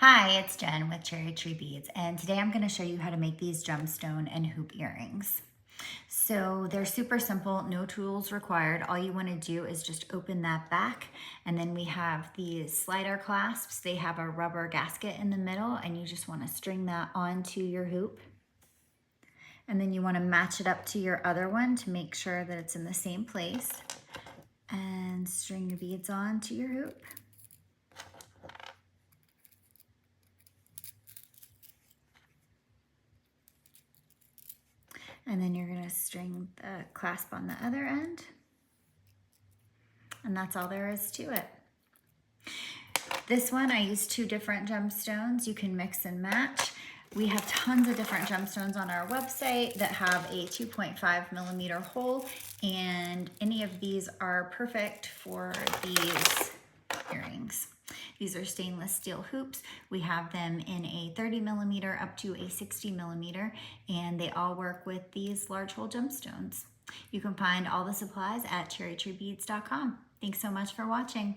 Hi, it's Jen with Cherry Tree Beads, and today I'm going to show you how to make these gemstone and hoop earrings. So they're super simple, no tools required. All you want to do is just open that back, and then we have these slider clasps. They have a rubber gasket in the middle, and you just want to string that onto your hoop. And then you want to match it up to your other one to make sure that it's in the same place, and string your beads onto your hoop. And then you're going to string the clasp on the other end. And that's all there is to it. This one, I used 2 different gemstones. You can mix and match. We have tons of different gemstones on our website that have a 2.5 millimeter hole, and any of these are perfect for these earrings. These are stainless steel hoops. We have them in a 30 millimeter up to a 60 millimeter, and they all work with these large hole gemstones. You can find all the supplies at cherrytreebeads.com. Thanks so much for watching.